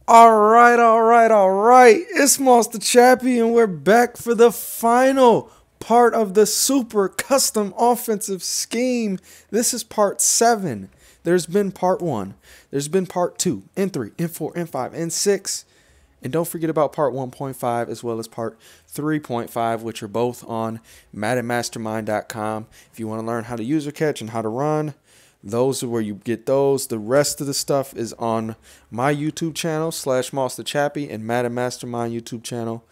All right. It's Monster Chappie, and we're back for the final part of the super custom offensive scheme. This is part 7. There's been part 1. There's been part 2, and 3, and 4, and 5, and 6. And don't forget about part 1.5 as well as part 3.5, which are both on MaddenMastermind.com. If you want to learn how to user catch and how to run, those are where you get those. The rest of the stuff is on my YouTube channel /MonsterChappie and Madden Mastermind YouTube channel.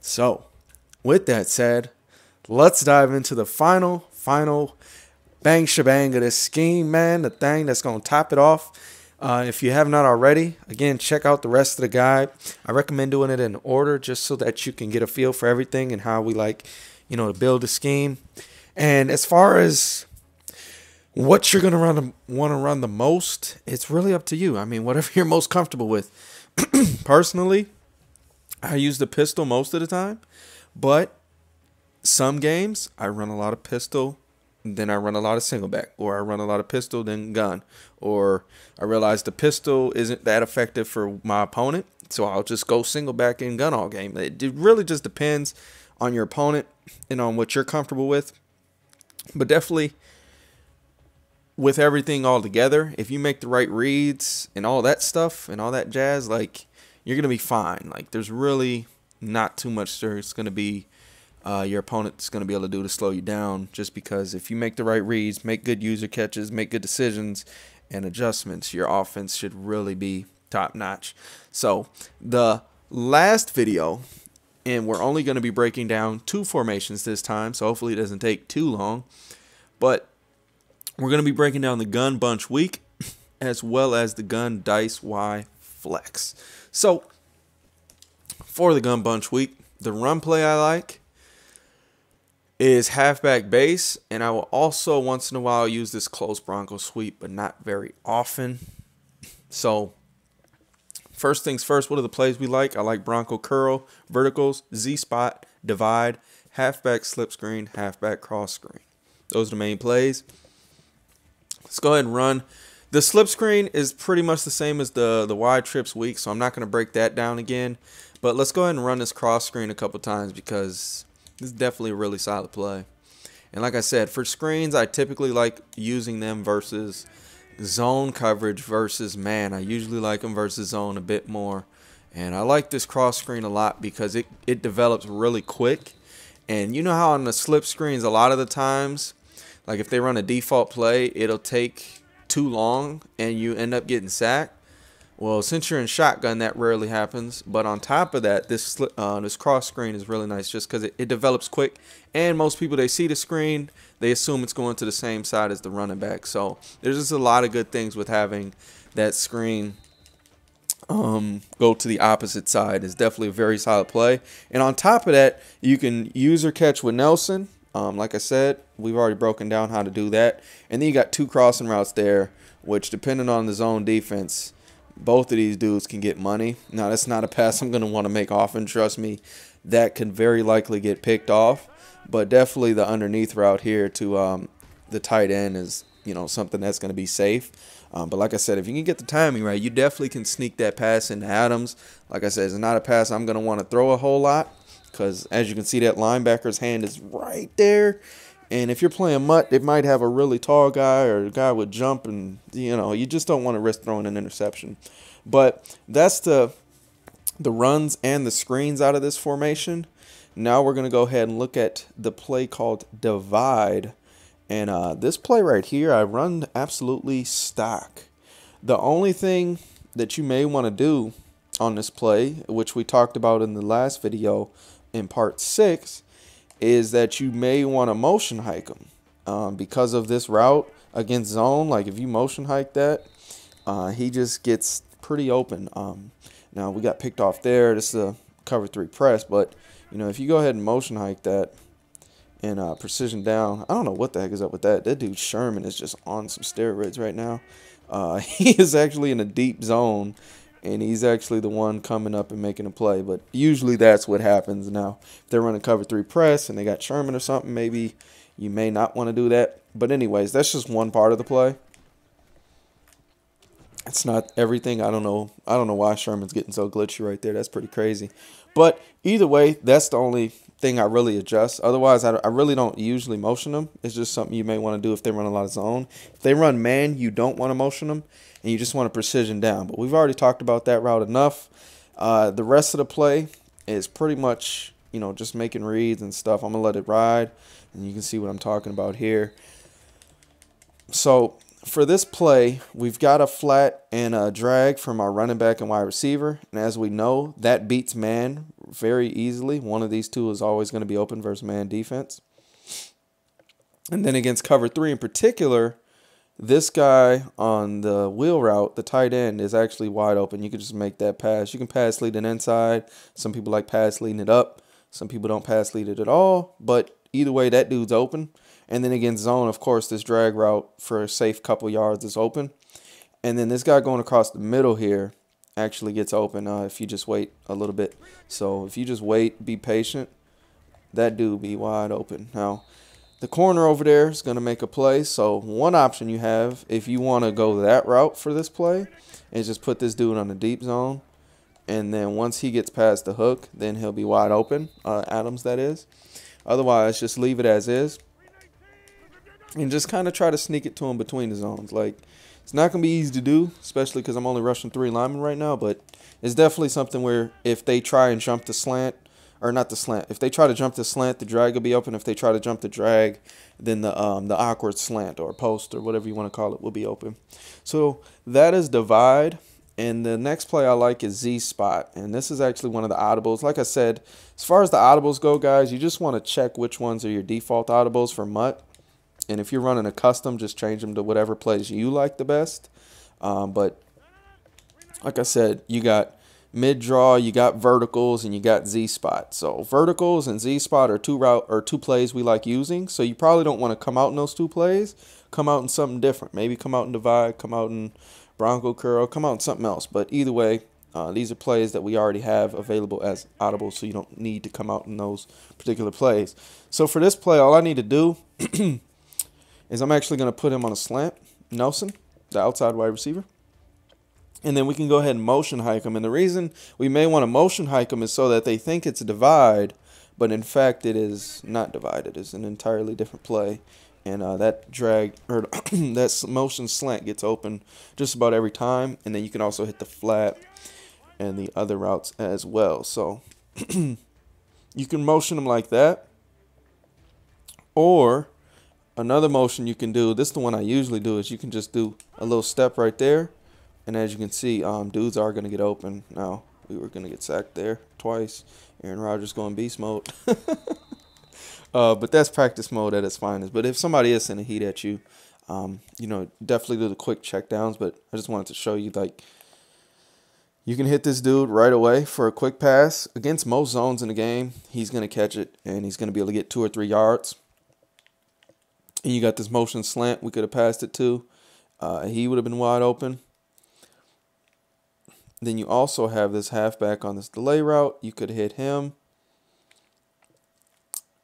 So, with that said, let's dive into the final bang shebang of this scheme, man. The thing that's going to top it off. If you have not already, again, check out the rest of the guide. I recommend doing it in order just so that you can get a feel for everything and how we like, to build a scheme. And as far as what you're going to want to run the most, it's really up to you. I mean, whatever you're most comfortable with. Personally, I use the pistol most of the time, but some games I run a lot of pistol, then I run a lot of single back, or I run a lot of pistol, then gun, or I realize the pistol isn't that effective for my opponent, so I'll just go single back and gun all game. It really just depends on your opponent and on what you're comfortable with, but definitely with everything all together, if you make the right reads and all that stuff and all that jazz, like, you're going to be fine. Like, there's really not too much there's going to be your opponent's going to be able to do to slow you down, just because if you make the right reads, make good user catches, make good decisions and adjustments, your offense should really be top notch. So the last video, and we're only going to be breaking down 2 formations this time, so hopefully it doesn't take too long, but we're going to be breaking down the gun bunch week as well as the gun dice Y flex. So for the gun bunch week, the run play I like is halfback base, and I will also once in a while use this close Bronco sweep, but not very often. So first things first, what are the plays we like? I like Bronco curl, verticals, Z-spot, divide, halfback slip screen, halfback cross screen. Those are the main plays. Let's go ahead and run. The slip screen is pretty much the same as the wide trips week, so I'm not going to break that down again. But let's go ahead and run this cross screen a couple times because this is definitely a really solid play. And like I said, for screens, I typically like using them versus zone coverage versus man. I usually like them versus zone a bit more. And I like this cross screen a lot because it develops really quick. And you know how on the slip screens, a lot of the times, like if they run a default play, it'll take too long and you end up getting sacked. Well, since you're in shotgun, that rarely happens. But on top of that, this cross screen is really nice just because it develops quick. And most people, they see the screen, they assume it's going to the same side as the running back. So there's just a lot of good things with having that screen go to the opposite side. Is definitely a very solid play. And on top of that, you can user catch with Nelson. Like I said, we've already broken down how to do that. And then you got 2 crossing routes there, which depending on the zone defense, both of these dudes can get money. Now, that's not a pass I'm going to want to make often. Trust me, that can very likely get picked off. But definitely the underneath route here to the tight end is, something that's going to be safe. But like I said, if you can get the timing right, you definitely can sneak that pass into Adams. Like I said, it's not a pass I'm going to want to throw a whole lot, because as you can see, that linebacker's hand is right there. And if you're playing mutt, it might have a really tall guy or a guy with jump, and you just don't want to risk throwing an interception. But that's the runs and the screens out of this formation. Now we're going to go ahead and look at the play called divide. And this play right here, I run absolutely stock. The only thing that you may want to do on this play, which we talked about in the last video in part 6, is that you may want to motion hike him because of this route against zone. Like if you motion hike that, he just gets pretty open. Now we got picked off there. This is a cover 3 press, but if you go ahead and motion hike that and precision down, I don't know what the heck is up with that. That dude Sherman is just on some steroids right now. He is actually in a deep zone, and he's actually the one coming up and making a play. But usually that's what happens. Now, if they're running cover 3 press and they got Sherman or something, maybe you may not want to do that. But anyways, that's just one part of the play. It's not everything. I don't know. I don't know why Sherman's getting so glitchy right there. That's pretty crazy. But either way, that's the only thing I really adjust. Otherwise, I really don't usually motion them. It's just something you may want to do if they run a lot of zone. If they run man, you don't want to motion them, and you just want to precision down. But we've already talked about that route enough. The rest of the play is pretty much, just making reads and stuff. I'm going to let it ride, and you can see what I'm talking about here. So for this play, we've got a flat and a drag from our running back and wide receiver. And as we know, that beats man very easily. One of these two is always going to be open versus man defense. And then against cover 3 in particular, this guy on the wheel route, the tight end, is actually wide open. You can just make that pass. You can pass lead it inside. Some people like pass leading it up. Some people don't pass lead it at all. But either way, that dude's open. And then against zone, of course, this drag route for a safe couple yards is open. And then this guy going across the middle here actually gets open if you just wait a little bit. So if you just wait, be patient, that dude be wide open. Now, the corner over there is going to make a play. So one option you have, if you want to go that route for this play, is just put this dude on the deep zone. And then once he gets past the hook, then he'll be wide open. Adams, that is. Otherwise, just leave it as is. And just kind of try to sneak it to him between the zones. Like, it's not going to be easy to do, especially because I'm only rushing 3 linemen right now. But it's definitely something where if they try and jump the slant, or not the slant, if they try to jump the slant, the drag will be open. If they try to jump the drag, then the awkward slant or post or whatever you want to call it will be open. So that is divide. And the next play I like is Z spot. And this is actually one of the audibles. Like I said, as far as the audibles go, guys, you just want to check which ones are your default audibles for MUT. And if you're running a custom, just change them to whatever plays you like the best. But like I said, you got mid-draw, you got verticals, and you got Z-spot. So verticals and Z-spot are two plays we like using. So you probably don't want to come out in those 2 plays. Come out in something different. Maybe come out in divide, come out in Bronco curl, come out in something else. But either way, these are plays that we already have available as audibles, so you don't need to come out in those particular plays. So for this play, all I need to do is I'm actually going to put him on a slant, Nelson, the outside wide receiver. And then we can go ahead and motion hike him. And the reason we may want to motion hike him is so that they think it's a divide, but in fact it is not divided. It's an entirely different play. And that drag, or that motion slant gets open just about every time. And then you can also hit the flat and the other routes as well. So you can motion them like that. Or another motion you can do, this is the one I usually do, is you can just do a little step right there. And as you can see, dudes are going to get open. Now, we were going to get sacked there twice. Aaron Rodgers going beast mode. But that's practice mode at its finest. But if somebody is sending heat at you, definitely do the quick check downs. But I just wanted to show you, like, you can hit this dude right away for a quick pass. Against most zones in the game, he's going to catch it, and he's going to be able to get 2 or 3 yards. And you got this motion slant we could have passed it to. He would have been wide open. Then you also have this halfback on this delay route. You could hit him.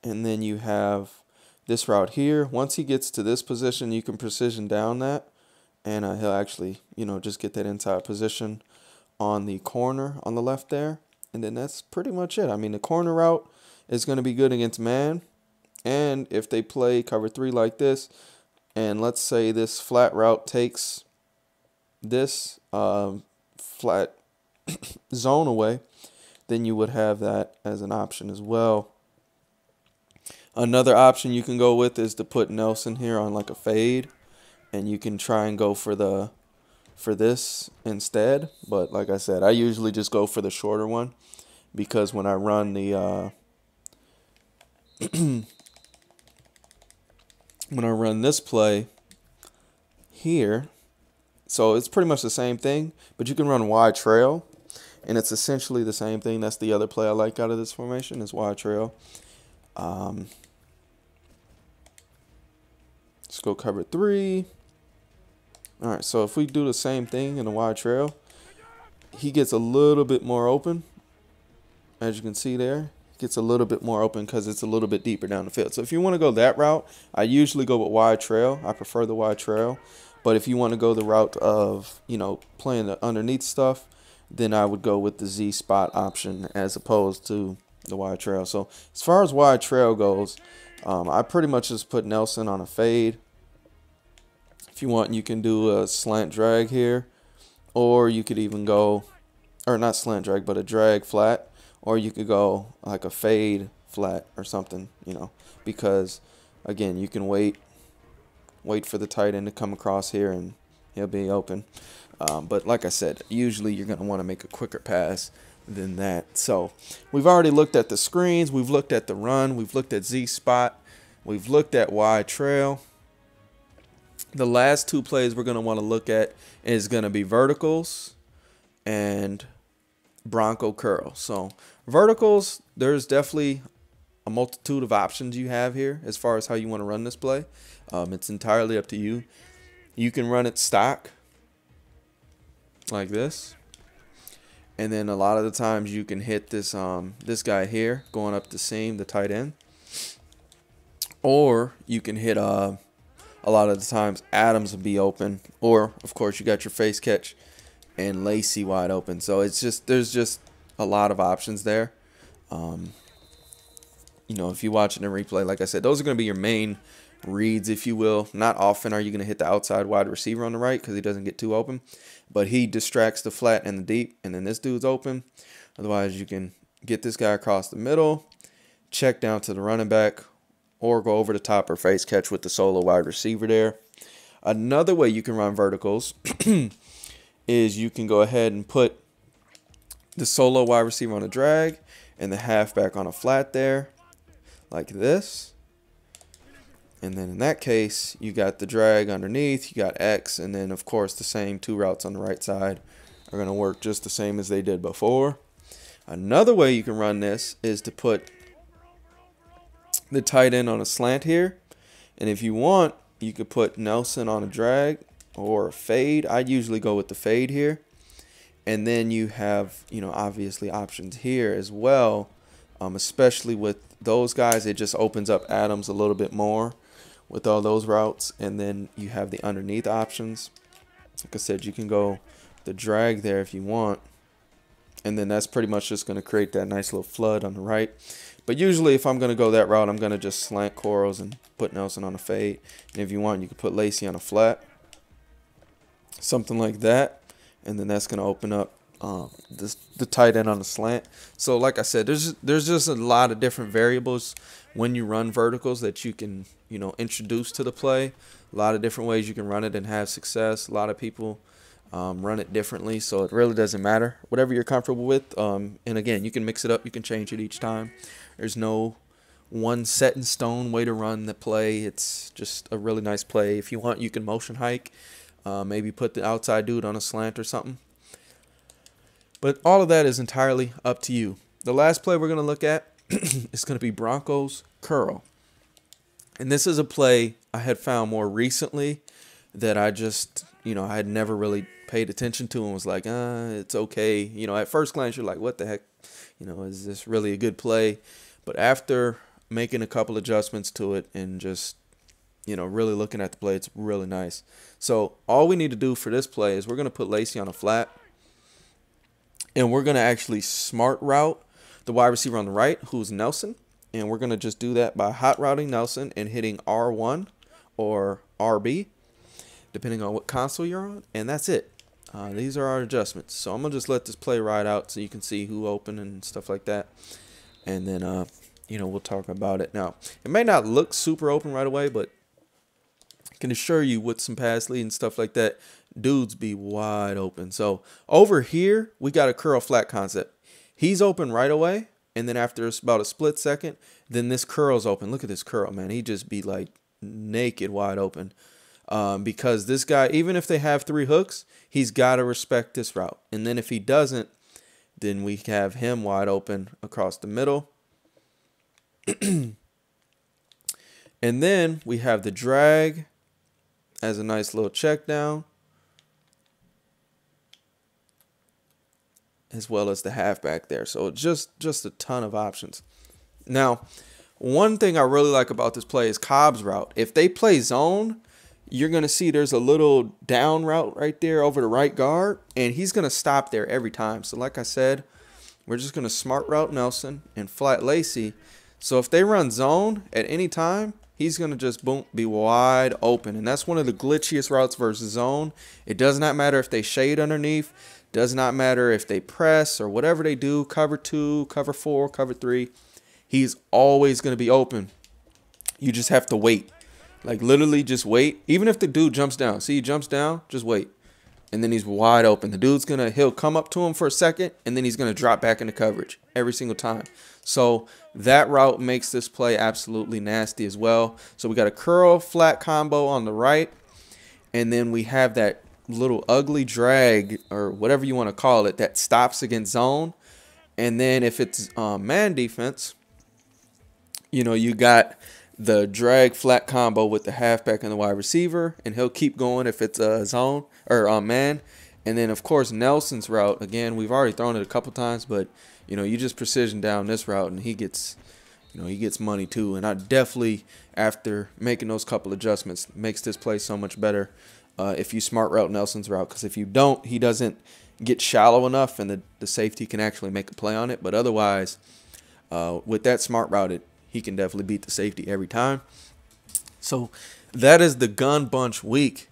And then you have this route here. Once he gets to this position, you can precision down that. And he'll actually, just get that inside position on the corner on the left there. And then that's pretty much it. I mean, the corner route is going to be good against man. And if they play cover 3 like this, and let's say this flat route takes this flat zone away, then you would have that as an option as well. Another option you can go with is to put Nelson here on like a fade, and you can try and go for this instead. But like I said, I usually just go for the shorter one, because when I run the when I run this play here, so it's pretty much the same thing, but you can run wide trail, and it's essentially the same thing. That's the other play I like out of this formation, is wide trail. Let's go cover 3. All right, so if we do the same thing in the wide trail, he gets a little bit more open. As you can see there, gets a little bit more open because it's a little bit deeper down the field. So if you want to go that route, I usually go with wide trail. I prefer the wide trail. But if you want to go the route of, you know, playing the underneath stuff, then I would go with the Z spot option as opposed to the wide trail. So as far as wide trail goes, I pretty much just put Nelson on a fade. If you want, you can do a slant drag here, or you could even go, or not slant drag, but a drag flat, or you could go like a fade flat or something, you know, because again, you can wait for the tight end to come across here and he'll be open. But like I said, usually you're going to want to make a quicker pass than that. So we've already looked at the screens. We've looked at the run. We've looked at Z spot. We've looked at wide trail. The last two plays we're going to want to look at is going to be verticals and Bronco curl. So verticals, there's definitely a multitude of options you have here as far as how you want to run this play. It's entirely up to you. You can run it stock like this, and then a lot of the times you can hit this this guy here going up the seam, the tight end, or you can hit a lot of the times Adams will be open, or of course you got your face catch and Lacey wide open. So it's just, there's just a lot of options there. You know, if you watch it in replay, like I said, those are going to be your main reads, if you will. Not often are you going to hit the outside wide receiver on the right because he doesn't get too open, but he distracts the flat and the deep, and then this dude's open. Otherwise, you can get this guy across the middle, check down to the running back, or go over the top or face catch with the solo wide receiver there. Another way you can run verticals is you can go ahead and put the solo wide receiver on a drag and the halfback on a flat there, like this. And then in that case, you got the drag underneath, you got X, and then of course the same two routes on the right side are going to work just the same as they did before. Another way you can run this is to put the tight end on a slant here. And if you want, you could put Nelson on a drag or a fade. I usually go with the fade here. And then you have, you know, obviously options here as well, especially with those guys. It just opens up Adams a little bit more with all those routes. And then you have the underneath options. Like I said, you can go the drag there if you want. And then that's pretty much just going to create that nice little flood on the right. But usually if I'm going to go that route, I'm going to just slant corals and put Nelson on a fade. And if you want, you can put Lacey on a flat. Something like that. And then that's going to open up the tight end on the slant. So like I said, there's just a lot of different variables when you run verticals that you can, you know, introduce to the play. A lot of different ways you can run it and have success. A lot of people run it differently, so it really doesn't matter. Whatever you're comfortable with. And again, you can mix it up. You can change it each time. There's no one set in stone way to run the play. It's just a really nice play. If you want, you can motion hike. Maybe put the outside dude on a slant or something. But all of that is entirely up to you. The last play we're going to look at is going to be Broncos curl. And this is a play I had found more recently that I just, you know, I had never really paid attention to and was like, it's okay. You know, at first glance, you're like, what the heck? You know, is this really a good play? But after making a couple adjustments to it and just, you know, really looking at the play, it's really nice. So all we need to do for this play is we're going to put Lacey on a flat. And we're going to actually smart route the wide receiver on the right, who's Nelson. And we're going to just do that by hot routing Nelson and hitting R1 or RB, depending on what console you're on. And that's it. These are our adjustments. So I'm going to just let this play ride out so you can see who open and stuff like that. And then, you know, we'll talk about it. Now, it may not look super open right away, but I can assure you with some pass lead and stuff like that, dudes be wide open. So over here, we got a curl flat concept. He's open right away. And then after about a split second, then this curl's open. Look at this curl, man. He just be like naked wide open. Because this guy, even if they have 3 hooks, he's got to respect this route. And then if he doesn't, then we have him wide open across the middle. And then we have the drag as a nice little check down, as well as the halfback there. So just a ton of options. Now, one thing I really like about this play is Cobb's route. If they play zone, you're going to see there's a little down route right there over the right guard, and he's going to stop there every time. So like I said, we're just going to smart route Nelson and flat Lacey. So if they run zone at any time, he's going to just, boom, be wide open. And that's one of the glitchiest routes versus zone. It does not matter if they shade underneath. Does not matter if they press or whatever they do, cover 2, cover 4, cover 3. He's always going to be open. You just have to wait. Like, literally just wait. Even if the dude jumps down. See, he jumps down, just wait. And then he's wide open. The dude's going to, he'll come up to him for a second, and then he's going to drop back into coverage every single time. So that route makes this play absolutely nasty as well. So we got a curl flat combo on the right, and then we have that little ugly drag, or whatever you want to call it, that stops against zone. And then if it's man defense, you know, you got the drag flat combo with the halfback and the wide receiver, and he'll keep going if it's a zone or man. And then of course Nelson's route, again, we've already thrown it a couple times, but you know, you just precision down this route and he gets, you know, he gets money too. And I definitely, after making those couple adjustments, makes this play so much better if you smart route Nelson's route, because if you don't, he doesn't get shallow enough and the safety can actually make a play on it. But otherwise, with that smart route, he can definitely beat the safety every time. So that is the gun bunch week.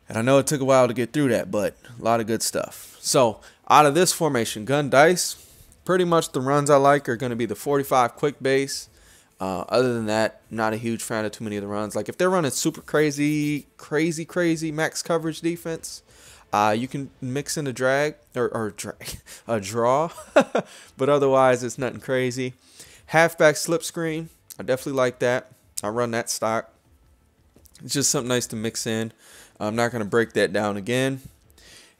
And I know it took a while to get through that, but a lot of good stuff. So out of this formation, gun dice, pretty much the runs I like are going to be the 45 quick base. Other than that, not a huge fan of too many of the runs. Like if they're running super crazy max coverage defense, you can mix in a drag or a draw. But otherwise, it's nothing crazy. Halfback slip screen, I definitely like that. I run that stock. It's just something nice to mix in. I'm not going to break that down again.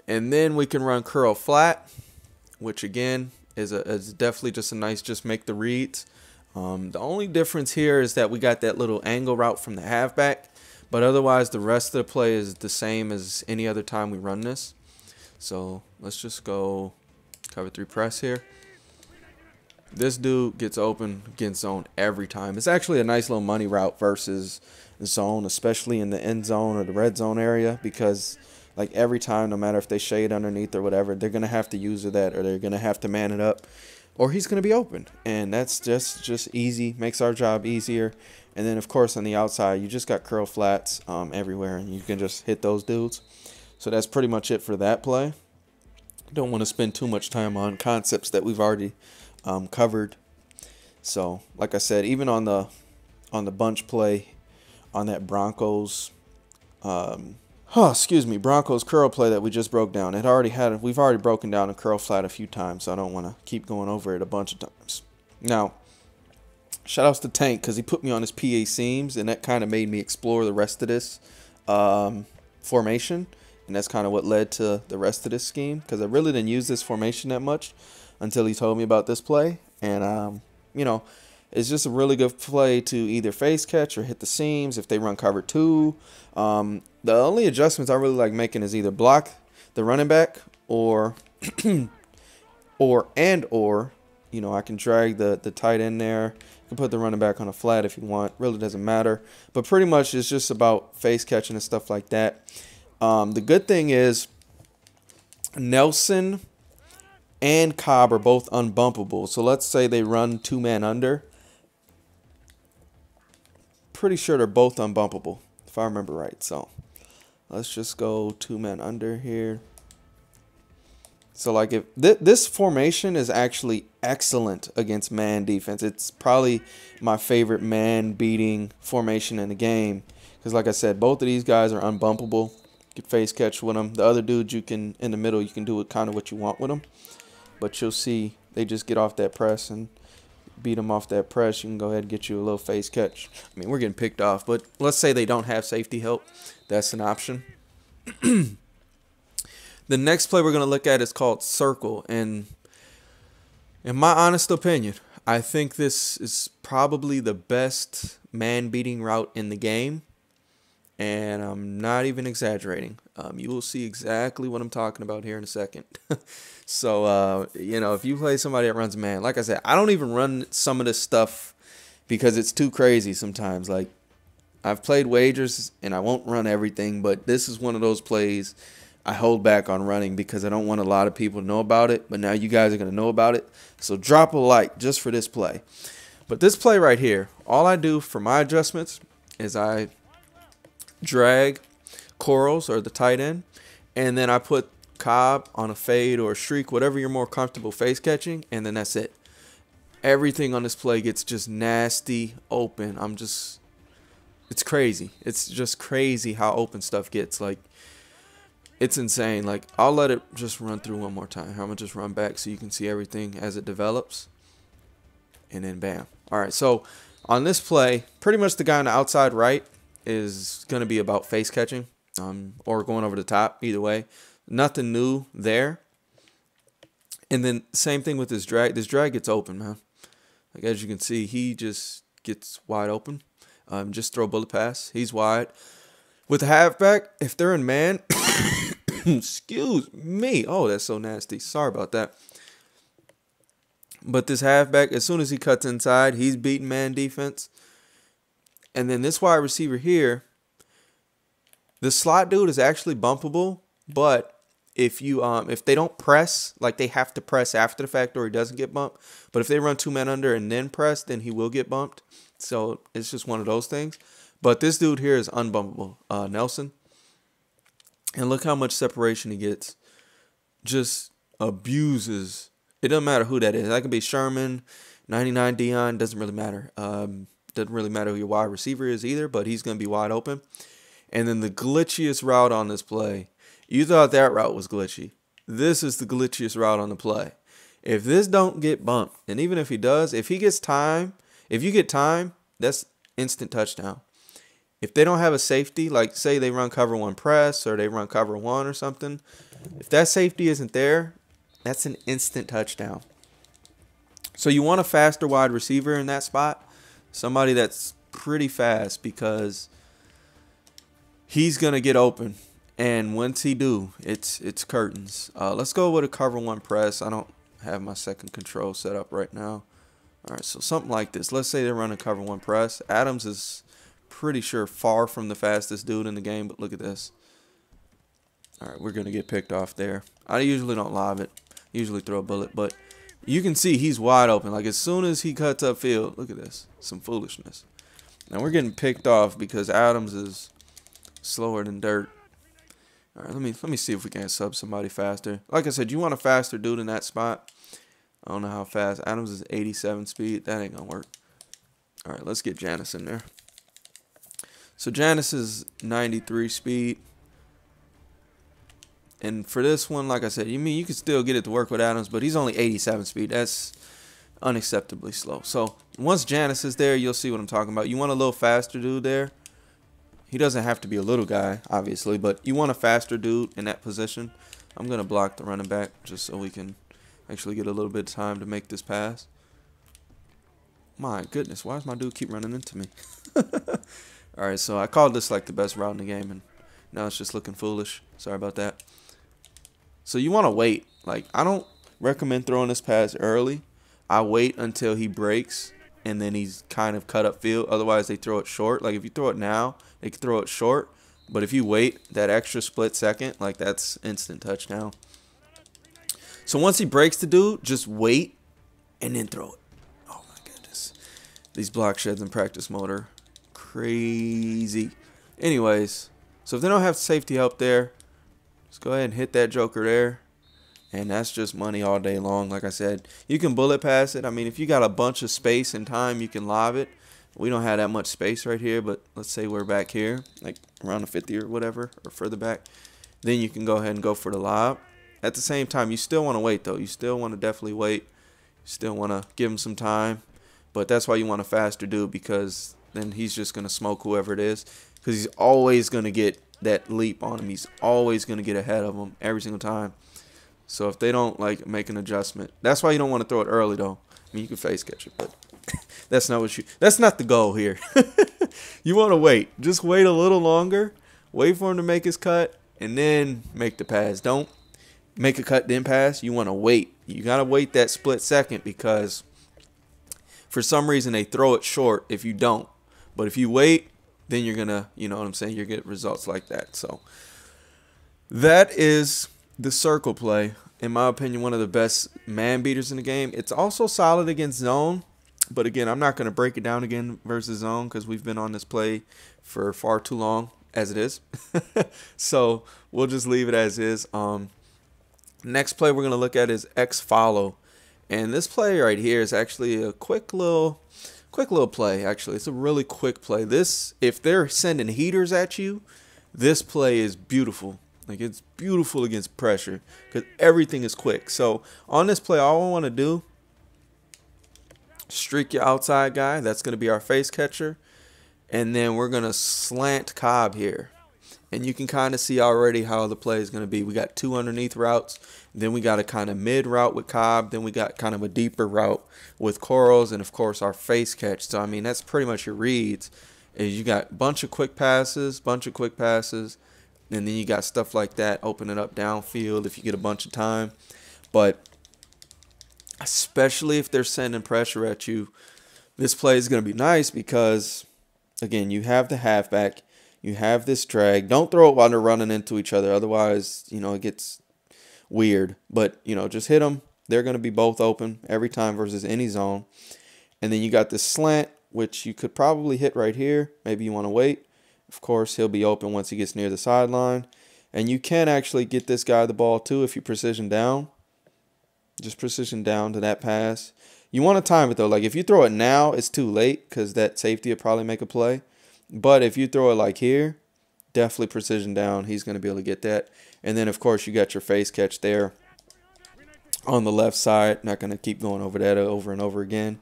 And then we can run curl flat, which again is definitely just a nice, just make the reads. The only difference here is that we got that little angle route from the halfback, but otherwise the rest of the play is the same as any other time we run this. So let's just go cover 3 press here. This dude gets open against zone every time. It's actually a nice little money route versus zone, especially in the end zone or the red zone area, because like every time, no matter if they shade underneath or whatever, they're going to have to use that, or they're going to have to man it up, or he's going to be open. And that's just easy, makes our job easier. And then of course on the outside, you just got curl flats everywhere, and you can just hit those dudes. So that's pretty much it for that play. Don't want to spend too much time on concepts that we've already covered. So like I said, even on the bunch play on that Broncos Broncos curl play that we just broke down, we've already broken down a curl flat a few times, so I don't want to keep going over it a bunch of times. Now shout outs to Tank, because he put me on his PA seams, and that kind of made me explore the rest of this formation, and that's kind of what led to the rest of this scheme, because I really didn't use this formation that much until he told me about this play. And you know, it's just a really good play to either face catch or hit the seams if they run cover 2. The only adjustments I really like making is either block the running back or or you know, I can drag the tight end there. You can put the running back on a flat if you want. Really doesn't matter. But pretty much it's just about face catching and stuff like that. The good thing is Nelson and Cobb are both unbumpable. So let's say they run 2-man under. Pretty sure they're both unbumpable, if I remember right. So let's just go 2-man under here. So like if this formation is actually excellent against man defense. It's probably my favorite man beating formation in the game, because like I said, both of these guys are unbumpable. You can face catch with them. The other dudes, you can in the middle, you can do it kind of what you want with them. But you'll see they just get off that press and beat them off that press. You can go ahead and get you a little face catch. I mean, we're getting picked off, but let's say they don't have safety help. That's an option. The next play we're going to look at is called circle. And in my honest opinion, I think this is probably the best man-beating route in the game. And I'm not even exaggerating. You will see exactly what I'm talking about here in a second. So, you know, if you play somebody that runs man, like I said, I don't even run some of this stuff because it's too crazy sometimes. Like, I've played wagers, and I won't run everything, but this is one of those plays I hold back on running because I don't want a lot of people to know about it. But now you guys are going to know about it. So drop a like just for this play. But this play right here, all I do for my adjustments is I drag corals or the tight end, and then I put Cobb on a fade or a streak, whatever you're more comfortable face catching, and then that's it. Everything on this play gets just nasty open. It's crazy. It's just crazy how open stuff gets. Like, it's insane. Like, I'll let it just run through one more time. I'm going to just run back so you can see everything as it develops. And then bam. All right, so on this play, pretty much the guy on the outside right is going to be about face catching or going over the top, either way. Nothing new there. And then same thing with this drag. This drag gets open, man. Like, as you can see, he just gets wide open. Just throw a bullet pass. He's wide. With the halfback, if they're in man, excuse me. Oh, that's so nasty. Sorry about that. But this halfback, as soon as he cuts inside, he's beating man defense. And then this wide receiver here, the slot dude is actually bumpable, but if they don't press, like they have to press after the fact or he doesn't get bumped. But if they run 2 men under and then press, then he will get bumped. So it's just one of those things. But this dude here is unbumpable, Nelson. And look how much separation he gets. Just abuses. It doesn't matter who that is. That could be Sherman, 99 Dion. Doesn't really matter. Doesn't really matter who your wide receiver is either, but he's going to be wide open. And then the glitchiest route on this play. You thought that route was glitchy. This is the glitchiest route on the play. If this don't get bumped, and even if he does, if he gets time, if you get time, that's instant touchdown. If they don't have a safety, like say they run cover 1 press or they run cover 1 or something, if that safety isn't there, that's an instant touchdown. So you want a faster wide receiver in that spot, somebody that's pretty fast because he's going to get open. And once he do, it's curtains. Let's go with a cover 1 press. I don't have my second control set up right now. All right, so something like this. Let's say they're running cover 1 press. Adams is pretty sure far from the fastest dude in the game, but look at this. All right, we're going to get picked off there. I usually don't lob it. Usually throw a bullet, but you can see he's wide open. Like as soon as he cuts upfield, look at this. Some foolishness. Now we're getting picked off because Adams is slower than dirt. All right, let me see if we can sub somebody faster. Like I said, you want a faster dude in that spot. I don't know how fast. Adams is 87 speed. That ain't going to work. All right, let's get Janice in there. So Janice is 93 speed. And for this one, like I said, you can still get it to work with Adams, but he's only 87 speed. That's unacceptably slow. So once Janice is there, you'll see what I'm talking about. You want a little faster dude there. He doesn't have to be a little guy, obviously, but you want a faster dude in that position. I'm going to block the running back just so we can actually get a little bit of time to make this pass. My goodness, why does my dude keep running into me? All right, so I called this like the best route in the game, and now it's just looking foolish. Sorry about that. So you want to wait. Like, I don't recommend throwing this pass early. I wait until he breaks, and then he's kind of cut up field. Otherwise, they throw it short. Like, if you throw it now, they can throw it short. But if you wait that extra split second, like, that's instant touchdown. So once he breaks the dude, just wait and then throw it. Oh, my goodness. These block sheds in practice mode are crazy. Anyways, so if they don't have safety help there, just go ahead and hit that joker there. And that's just money all day long. Like I said, you can bullet pass it. I mean, if you got a bunch of space and time, you can lob it. We don't have that much space right here, but let's say we're back here, like around the 50 or whatever, or further back. Then you can go ahead and go for the lob. At the same time, you still want to wait, though. You still want to definitely wait. You still want to give him some time. But that's why you want a faster dude, because then he's just going to smoke whoever it is. Because he's always going to get that leap on him. He's always going to get ahead of him every single time. So if they don't like make an adjustment, that's why you don't want to throw it early, though. I mean, you can face catch it, but that's not the goal here. You want to wait. Just wait a little longer. Wait for him to make his cut and then make the pass. Don't make a cut then pass. You want to wait. You got to wait that split second, because for some reason they throw it short if you don't. But if you wait, then you're gonna, you know what I'm saying, you get results like that. So that is the circle play. In my opinion, one of the best man beaters in the game. It's also solid against zone, but again, I'm not gonna break it down again versus zone because we've been on this play for far too long as it is. So we'll just leave it as is. Next play we're gonna look at is X follow, and this play right here is actually a quick little play. Actually, it's a really quick play. This, if they're sending heaters at you, this play is beautiful. Like, it's beautiful against pressure because everything is quick. So on this play, all I want to do, streak your outside guy. That's going to be our face catcher. And then we're going to slant Cobb here. And you can kind of see already how the play is going to be. We got 2 underneath routes. Then we got a kind of mid route with Cobb. Then we got kind of a deeper route with Corals. And, of course, our face catch. So, I mean, that's pretty much your reads. Is you got a bunch of quick passes. And then you got stuff like that, opening up downfield if you get a bunch of time. But especially if they're sending pressure at you, this play is going to be nice because, again, you have the halfback. You have this drag. Don't throw it while they're running into each other. Otherwise, you know, it gets weird. But, you know, just hit them. They're going to be both open every time versus any zone. And then you got this slant, which you could probably hit right here. Maybe you want to wait. Of course, he'll be open once he gets near the sideline. And you can actually get this guy the ball, too, if you precision down. Just precision down to that pass. You want to time it, though. Like, if you throw it now, it's too late because that safety will probably make a play. But if you throw it like here, definitely precision down. He's going to be able to get that. And then, of course, you got your face catch there on the left side. Not going to keep going over that over and over again.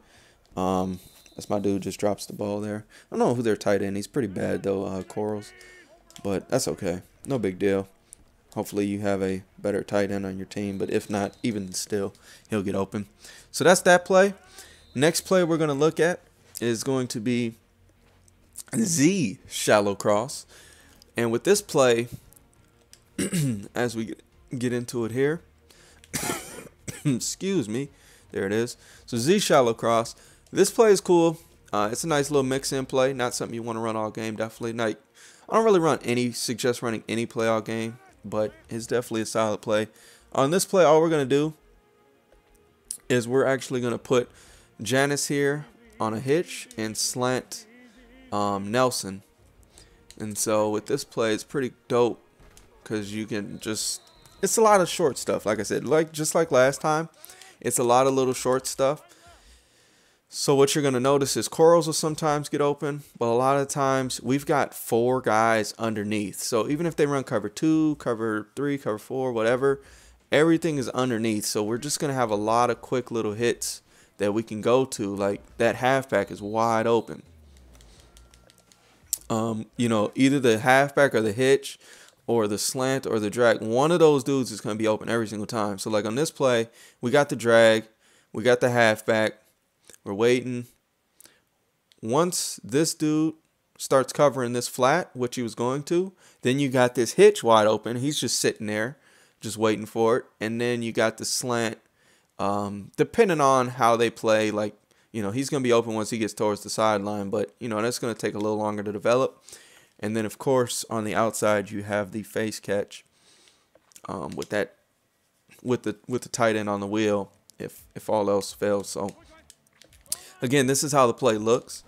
That's my dude just drops the ball there. I don't know who their tight end. He's pretty bad, though, Corals. But that's okay. No big deal. Hopefully you have a better tight end on your team. But if not, even still, he'll get open. So that's that play. Next play we're going to look at is going to be Z shallow cross. And with this play, as we get into it here, excuse me, there it is. So Z shallow cross. This play is cool. It's a nice little mix-in play. Not something you want to run all game, definitely. Like, I don't really suggest running any play all game, but it's definitely a solid play. On this play, all we're going to do is we're actually going to put Janice here on a hitch and slant Nelson. And so with this play, it's pretty dope because you can just, it's a lot of short stuff. Like I said, just like last time, it's a lot of little short stuff. So what you're going to notice is Corals will sometimes get open, but a lot of times we've got 4 guys underneath. So even if they run cover 2, cover 3, cover 4, whatever, everything is underneath. So we're just going to have a lot of quick little hits that we can go to. Like, that halfback is wide open. You know, either the halfback or the hitch or the slant or the drag, one of those dudes is going to be open every single time. So like on this play, we got the drag, we got the halfback. We're waiting. Once this dude starts covering this flat, which he was going to, then you got this hitch wide open. He's just sitting there, just waiting for it. And then you got the slant. Depending on how they play, like, you know, he's going to be open once he gets towards the sideline. But, you know, that's going to take a little longer to develop. And then, of course, on the outside, you have the face catch with the tight end on the wheel if all else fails. So, again, this is how the play looks,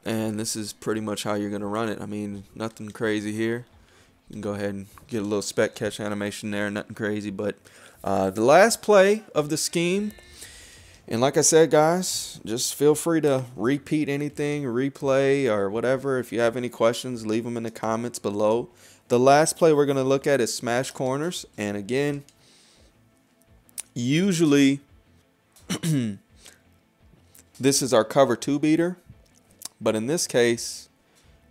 and this is pretty much how you're going to run it. I mean, nothing crazy here. You can go ahead and get a little spec catch animation there, nothing crazy. But the last play of the scheme, and like I said, guys, just feel free to repeat anything, replay, or whatever. If you have any questions, leave them in the comments below. The last play we're going to look at is smash corners, and again, usually this is our cover 2 beater, but in this case,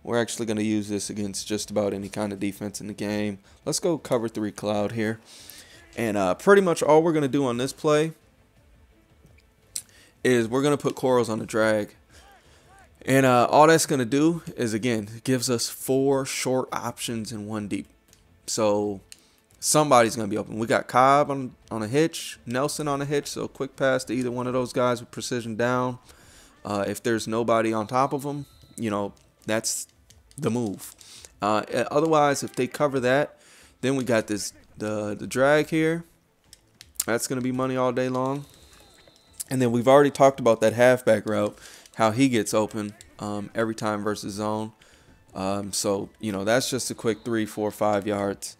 we're actually going to use this against just about any kind of defense in the game. Let's go cover 3 cloud here. And pretty much all we're going to do on this play is we're going to put Corals on the drag. And all that's going to do is, again, it gives us 4 short options and 1 deep. So somebody's going to be open. We got Cobb on a hitch, Nelson on a hitch, so quick pass to either one of those guys with precision down. If there's nobody on top of them, you know, that's the move. Otherwise, if they cover that, then we got this the drag here. That's going to be money all day long. And then we've already talked about that halfback route, how he gets open every time versus zone. So, you know, that's just a quick 3, 4, 5 yards.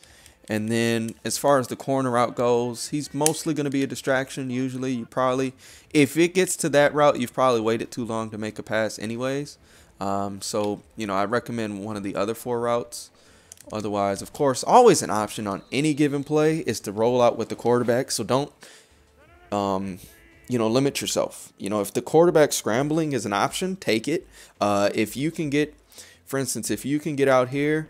And then as far as the corner route goes, he's mostly going to be a distraction. Usually you probably, if it gets to that route, you've probably waited too long to make a pass anyways. So, you know, I recommend one of the other 4 routes. Otherwise, of course, always an option on any given play is to roll out with the quarterback. So don't, you know, limit yourself. You know, if the quarterback scrambling is an option, take it. If you can get, for instance, if you can get out here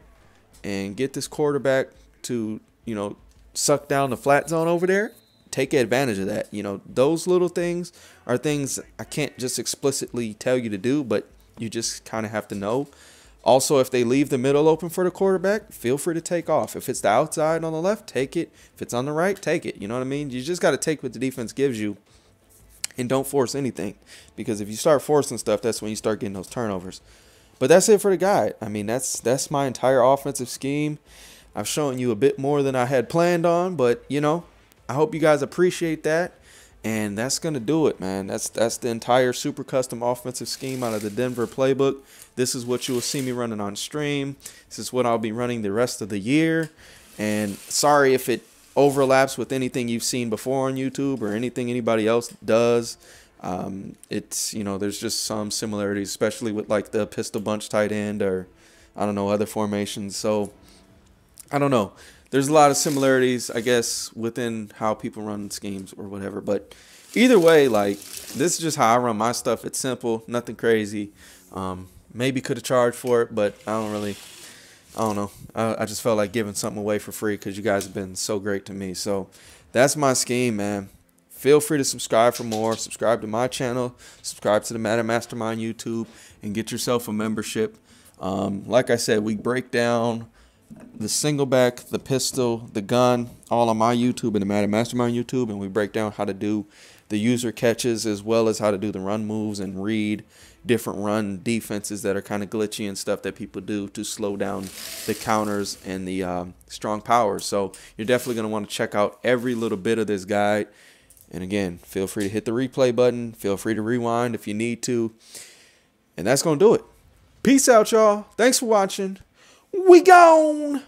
and get this quarterback to, you know, suck down the flat zone over there, take advantage of that. You know, those little things are things I can't just explicitly tell you to do, but you just kind of have to know. Also, if they leave the middle open for the quarterback, feel free to take off. If it's the outside on the left, take it. If it's on the right, take it. You know what I mean? You just got to take what the defense gives you and don't force anything. Because if you start forcing stuff, that's when you start getting those turnovers. But that's it for the guide. I mean, that's my entire offensive scheme. I've shown you a bit more than I had planned on, but, you know, I hope you guys appreciate that. And that's going to do it, man. That's the entire super custom offensive scheme out of the Denver Playbook. This is what you will see me running on stream. This is what I'll be running the rest of the year. And sorry if it overlaps with anything you've seen before on YouTube or anything anybody else does. It's, you know, there's just some similarities, especially with like the pistol bunch tight end or, I don't know, other formations. So, I don't know. There's a lot of similarities, I guess, within how people run schemes or whatever. But either way, like, this is just how I run my stuff. It's simple, nothing crazy. Maybe could have charged for it, but I don't know. I just felt like giving something away for free because you guys have been so great to me. So that's my scheme, man. Feel free to subscribe for more. Subscribe to my channel. Subscribe to the Madden Mastermind YouTube and get yourself a membership. Like I said, we break down the single back, the pistol, the gun, all on my YouTube and the Madden Mastermind YouTube, and we break down how to do the user catches as well as how to do the run moves and read different run defenses that are kind of glitchy and stuff that people do to slow down the counters and the strong powers. So you're definitely going to want to check out every little bit of this guide. And again, feel free to hit the replay button. Feel free to rewind if you need to. And that's going to do it. Peace out, y'all. Thanks for watching. We gone.